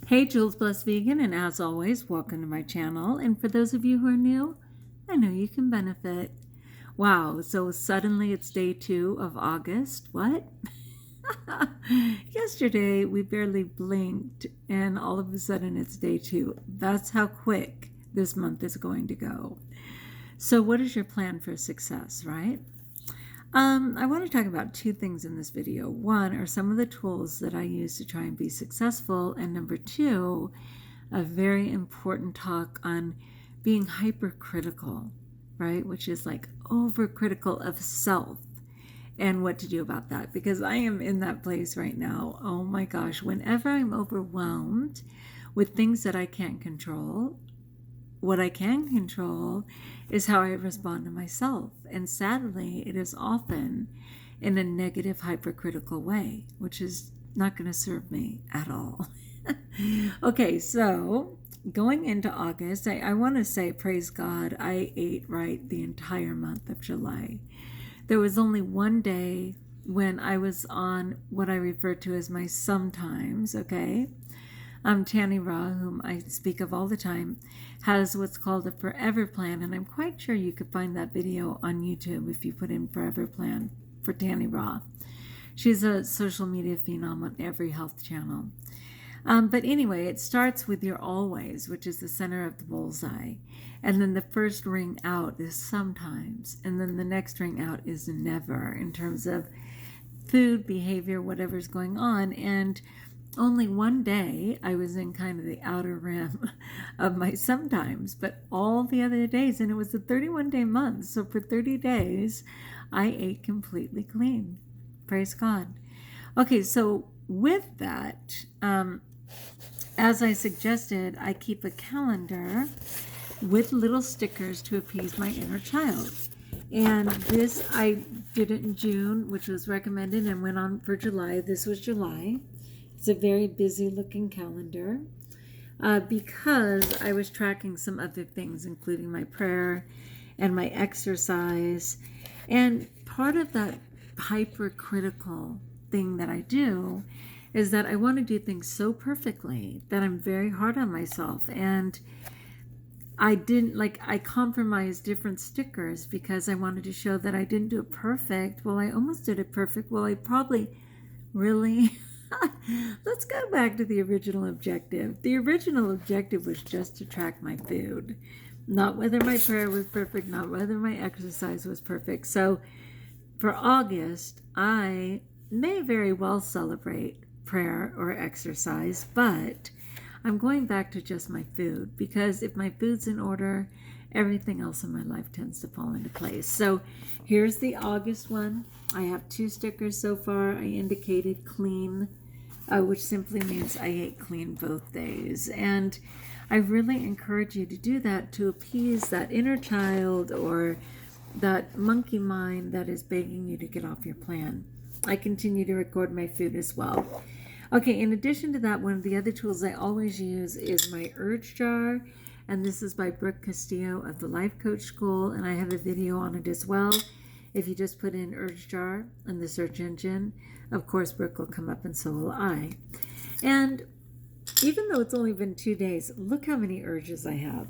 Hey, JulesBlessedVegan, and as always, welcome to my channel. And for those of you who are new, I know you can benefit. Wow, so suddenly it's day 2 of August. What? Yesterday, we barely blinked, and all of a sudden it's day 2. That's how quick this month is going to go. So what is your plan for success, right? I want to talk about 2 things in this video. One are some of the tools that I use to try and be successful, and number 2, a very important talk on being hypercritical, right? Which is like overcritical of self and what to do about that, because I am in that place right now. Oh my gosh, whenever I'm overwhelmed with things that I can't control, what I can control is how I respond to myself. And sadly, it is often in a negative, hypercritical way, which is not going to serve me at all. Okay, so going into August, I want to say, praise God, I ate right the entire month of July. There was only one day when I was on what I refer to as my sometimes, okay? Tanny Raw, whom I speak of all the time, has what's called a forever plan, and I'm quite sure you could find that video on YouTube if you put in forever plan for Tanny Raw. She's a social media phenom on every health channel. But anyway, it starts with your always, which is the center of the bullseye. And then the first ring out is sometimes. And then the next ring out is never, in terms of food, behavior, whatever's going on. And only one day I was in kind of the outer rim of my sometimes, but all the other days, and it was a 31-day month. So for 30 days, I ate completely clean. Praise God. Okay, so with that, as I suggested, I keep a calendar with little stickers to appease my inner child. And this, I did it in June, which was recommended, and went on for July. This was July. It's a very busy looking calendar because I was tracking some other things, including my prayer and my exercise. And part of that hypercritical thing that I do is that I want to do things so perfectly that I'm very hard on myself. And I compromised different stickers because I wanted to show that I didn't do it perfect. Well, I almost did it perfect. Well, I probably really... Let's go back to the original objective. The original objective was just to track my food, not whether my prayer was perfect, not whether my exercise was perfect. So for August, I may very well celebrate prayer or exercise, but I'm going back to just my food, because if my food's in order, everything else in my life tends to fall into place. So here's the August one. I have 2 stickers so far. I indicated clean, which simply means I ate clean both days. And I really encourage you to do that to appease that inner child or that monkey mind that is begging you to get off your plan. I continue to record my food as well. Okay, in addition to that, one of the other tools I always use is my urge jar. And this is by Brooke Castillo of the Life Coach School, and I have a video on it as well. If you just put in urge jar in the search engine, of course Brooke will come up, and so will I. And even though it's only been 2 days, look how many urges I have.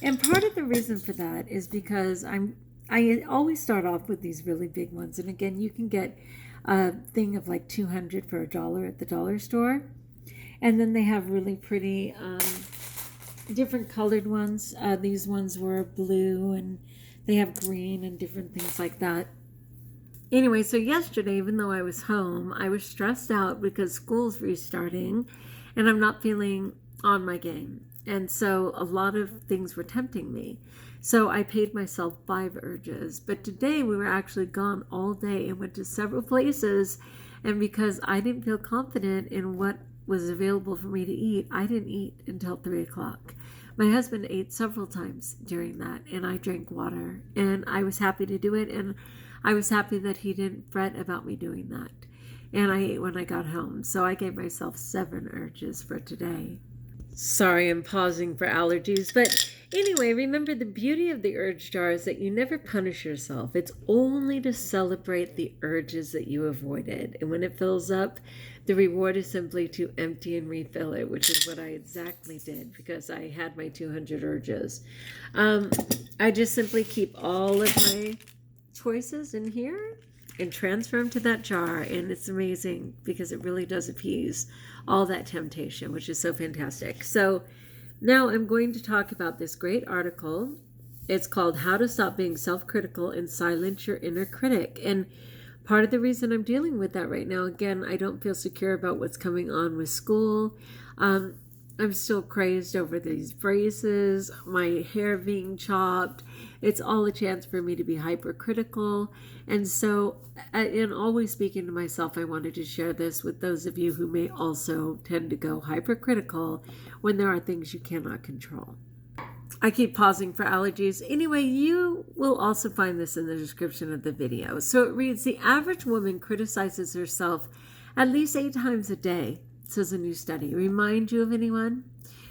And part of the reason for that is because I always start off with these really big ones. And again, you can get a thing of like 200 for $1 at the dollar store. And then they have really pretty different colored ones. These ones were blue, and they have green and different things like that. Anyway, so yesterday, even though I was home, I was stressed out because school's restarting and I'm not feeling on my game. And so a lot of things were tempting me. So I paid myself 5 urges. But today we were actually gone all day and went to several places. And because I didn't feel confident in what was available for me to eat, I didn't eat until 3 o'clock. My husband ate several times during that, and I drank water, and I was happy to do it, and I was happy that he didn't fret about me doing that. And I ate when I got home, so I gave myself 7 urges for today. Sorry, I'm pausing for allergies, but anyway, remember the beauty of the urge jar is that you never punish yourself. It's only to celebrate the urges that you avoided. And when it fills up, The reward is simply to empty and refill it, which is what I exactly did because I had my 200 urges. I just simply keep all of my choices in here and transfer them to that jar, and it's amazing because it really does appease all that temptation, which is so fantastic. So now I'm going to talk about this great article. It's called How to Stop Being Self-Critical and Silence Your Inner Critic. And part of the reason I'm dealing with that right now, again, I don't feel secure about what's coming on with school. I'm still crazed over these braces, my hair being chopped. It's all a chance for me to be hypercritical. And so, in always speaking to myself, I wanted to share this with those of you who may also tend to go hypercritical when there are things you cannot control. I keep pausing for allergies. Anyway, you will also find this in the description of the video. So it reads, the average woman criticizes herself at least 8 times a day, says a new study. Remind you of anyone?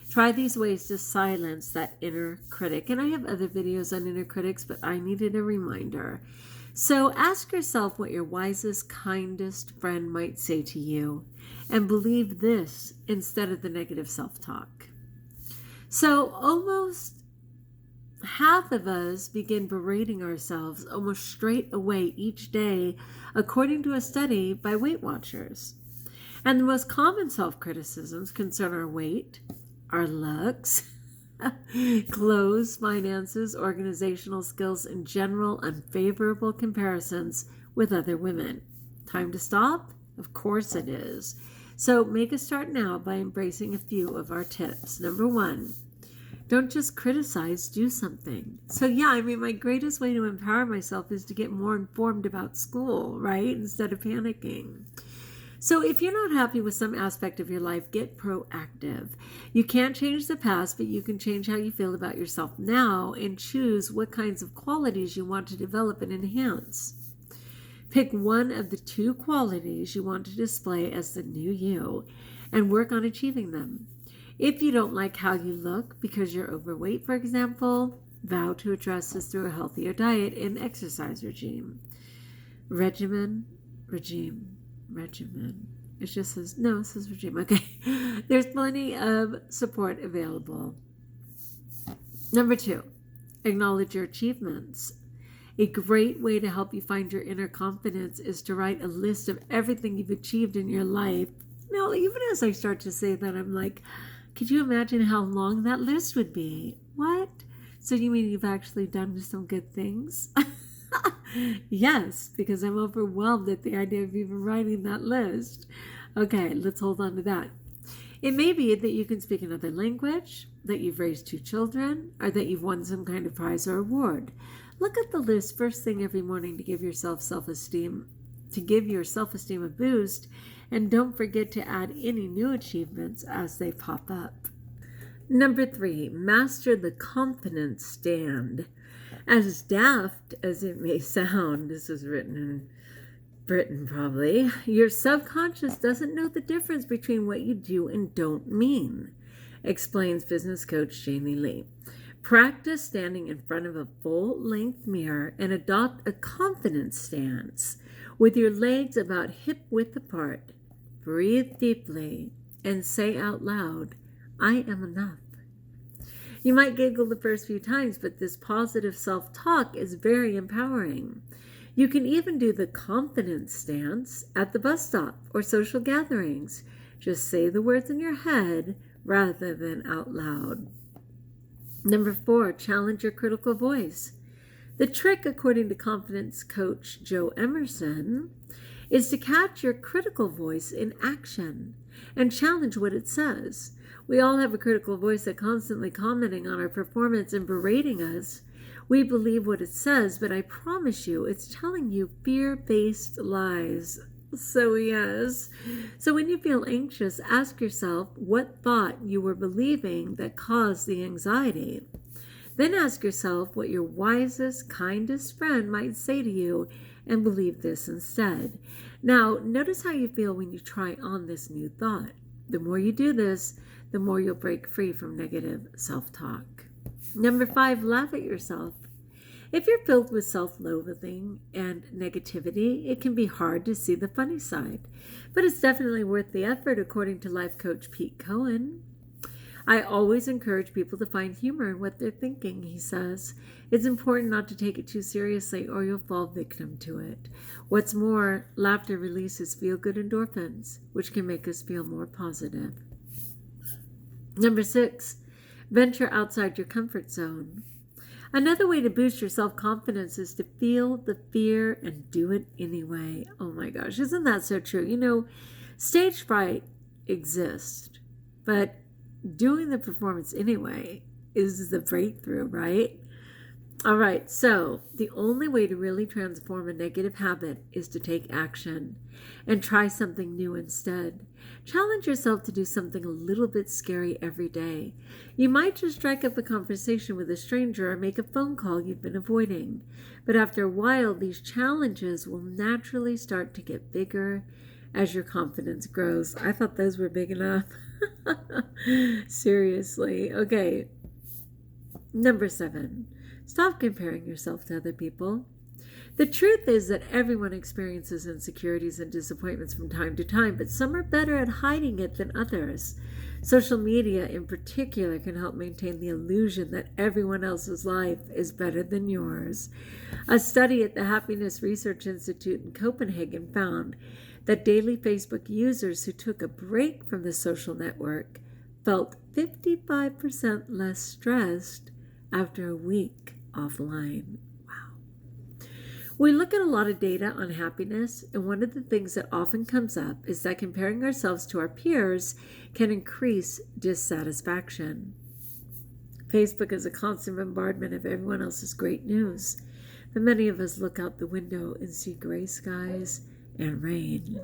Try these ways to silence that inner critic. And I have other videos on inner critics, but I needed a reminder. So ask yourself what your wisest, kindest friend might say to you, and believe this instead of the negative self-talk. So almost half of us begin berating ourselves almost straight away each day, according to a study by Weight Watchers. And the most common self-criticisms concern our weight, our looks, clothes, finances, organizational skills, and general unfavorable comparisons with other women. Time to stop? Of course it is. So make a start now by embracing a few of our tips. Number 1, don't just criticize, do something. So yeah, I mean, my greatest way to empower myself is to get more informed about school, right? Instead of panicking. So if you're not happy with some aspect of your life, get proactive. You can't change the past, but you can change how you feel about yourself now and choose what kinds of qualities you want to develop and enhance. Pick one of the 2 qualities you want to display as the new you and work on achieving them. If you don't like how you look because you're overweight, for example, vow to address this through a healthier diet and exercise regime. Regime. It just says, no, it says regime. Okay. There's plenty of support available. Number 2, acknowledge your achievements. A great way to help you find your inner confidence is to write a list of everything you've achieved in your life. Now, even as I start to say that, I'm like, could you imagine how long that list would be? What? So you mean you've actually done some good things? Yes, because I'm overwhelmed at the idea of even writing that list. Okay, let's hold on to that. It may be that you can speak another language, that you've raised 2 children, or that you've won some kind of prize or award. Look at the list first thing every morning to give yourself self-esteem, a boost, and don't forget to add any new achievements as they pop up. Number 3, master the confidence stand. As daft as it may sound, this was written in Britain probably, your subconscious doesn't know the difference between what you do and don't mean, explains business coach Jamie Lee. Practice standing in front of a full-length mirror and adopt a confidence stance with your legs about hip-width apart. Breathe deeply and say out loud, I am enough. You might giggle the first few times, but this positive self-talk is very empowering. You can even do the confidence stance at the bus stop or social gatherings. Just say the words in your head rather than out loud. Number 4, challenge your critical voice. The trick, according to confidence coach Joe Emerson, is to catch your critical voice in action and challenge what it says. We all have a critical voice that's constantly commenting on our performance and berating us. We believe what it says, but I promise you, it's telling you fear-based lies. So yes. So when you feel anxious, ask yourself what thought you were believing that caused the anxiety. Then ask yourself what your wisest, kindest friend might say to you and believe this instead. Now, notice how you feel when you try on this new thought. The more you do this, the more you'll break free from negative self-talk. Number 5, laugh at yourself. If you're filled with self-loathing and negativity, it can be hard to see the funny side, but it's definitely worth the effort, according to life coach Pete Cohen. I always encourage people to find humor in what they're thinking, he says. It's important not to take it too seriously or you'll fall victim to it. What's more, laughter releases feel-good endorphins, which can make us feel more positive. Number 6, venture outside your comfort zone. Another way to boost your self-confidence is to feel the fear and do it anyway. Oh my gosh, isn't that so true? You know, stage fright exists, but doing the performance anyway is the breakthrough, right? All right, so the only way to really transform a negative habit is to take action and try something new instead. Challenge yourself to do something a little bit scary every day. You might just strike up a conversation with a stranger or make a phone call you've been avoiding. But after a while, these challenges will naturally start to get bigger as your confidence grows. I thought those were big enough. Seriously. Okay. Number 7. Stop comparing yourself to other people. The truth is that everyone experiences insecurities and disappointments from time to time, but some are better at hiding it than others. Social media in particular can help maintain the illusion that everyone else's life is better than yours. A study at the Happiness Research Institute in Copenhagen found that daily Facebook users who took a break from the social network felt 55% less stressed after a week offline. Wow. We look at a lot of data on happiness, and one of the things that often comes up is that comparing ourselves to our peers can increase dissatisfaction. Facebook is a constant bombardment of everyone else's great news, but many of us look out the window and see gray skies and rain.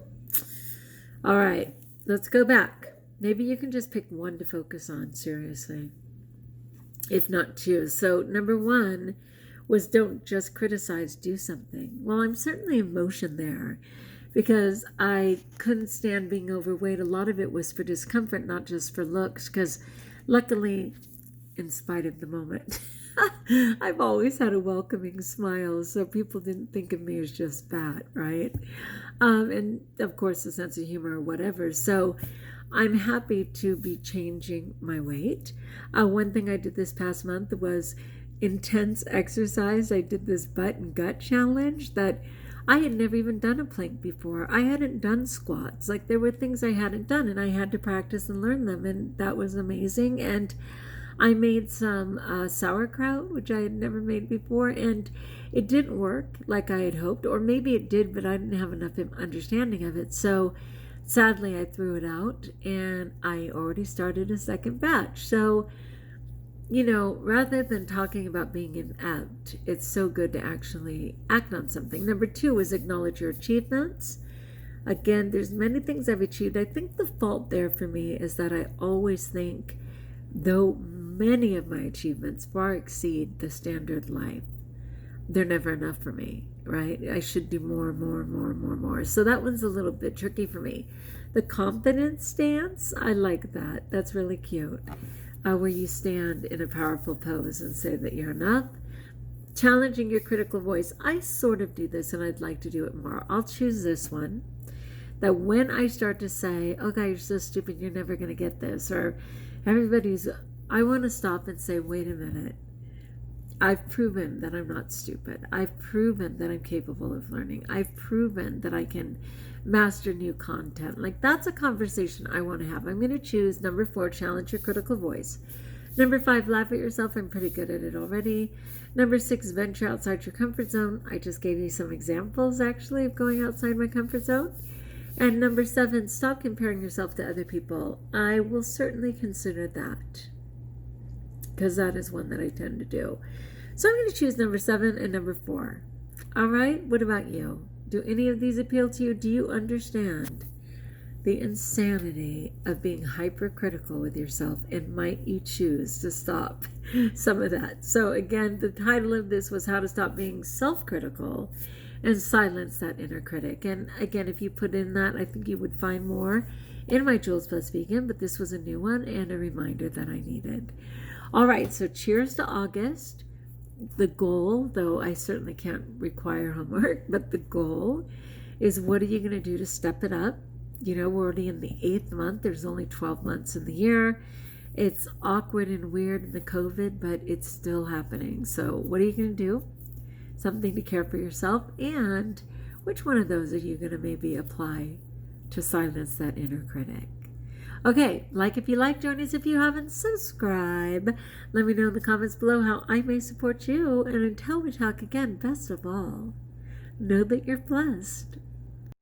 All right, let's go back. Maybe you can just pick one to focus on, seriously, if not two. So number 1 was don't just criticize, do something. Well, I'm certainly in motion there because I couldn't stand being overweight. A lot of it was for discomfort, not just for looks, because luckily, in spite of the moment, I've always had a welcoming smile, so people didn't think of me as just fat, right? And of course, a sense of humor or whatever. So I'm happy to be changing my weight. One thing I did this past month was intense exercise. I did this butt and gut challenge that I had never even done a plank before. I hadn't done squats. Like, there were things I hadn't done, and I had to practice and learn them, and that was amazing. And I made some sauerkraut, which I had never made before, and it didn't work like I had hoped, or maybe it did, but I didn't have enough understanding of it. So sadly, I threw it out, and I already started a second batch. So, you know, rather than talking about being inept, it's so good to actually act on something. Number 2 is acknowledge your achievements. Again, there's many things I've achieved. I think the fault there for me is that I always think, though many of my achievements far exceed the standard life, they're never enough for me, right? I should do more. So that one's a little bit tricky for me. The confidence stance, I like that. That's really cute. Where you stand in a powerful pose and say that you're enough. Challenging your critical voice. I sort of do this, and I'd like to do it more. I'll choose this one. That when I start to say, oh God, you're so stupid, you're never going to get this, or I want to stop and say, wait a minute. I've proven that I'm not stupid. I've proven that I'm capable of learning. I've proven that I can master new content. Like, that's a conversation I want to have. I'm going to choose number 4, challenge your critical voice. Number 5, laugh at yourself. I'm pretty good at it already. Number 6, venture outside your comfort zone. I just gave you some examples, actually, of going outside my comfort zone. And number 7, stop comparing yourself to other people. I will certainly consider that, because that is one that I tend to do. So I'm going to choose number 7 and number 4. All right, what about you? Do any of these appeal to you? Do you understand the insanity of being hypercritical with yourself, and might you choose to stop some of that? So again, the title of this was How to Stop Being Self-Critical and Silence That Inner Critic. And again, if you put in that, I think you would find more in my Jules Blessed Vegan, but this was a new one and a reminder that I needed. All right, so cheers to August. the goal, though I certainly can't require homework, but the goal is, what are you going to do to step it up? You know, we're already in the 8th month. There's only 12 months in the year. It's awkward and weird in the COVID, but it's still happening. So what are you going to do? Something to care for yourself. And which one of those are you going to maybe apply to silence that inner critic? Okay, like if you like, join us if you haven't, subscribe. Let me know in the comments below how I may support you. And until we talk again, best of all, know that you're blessed.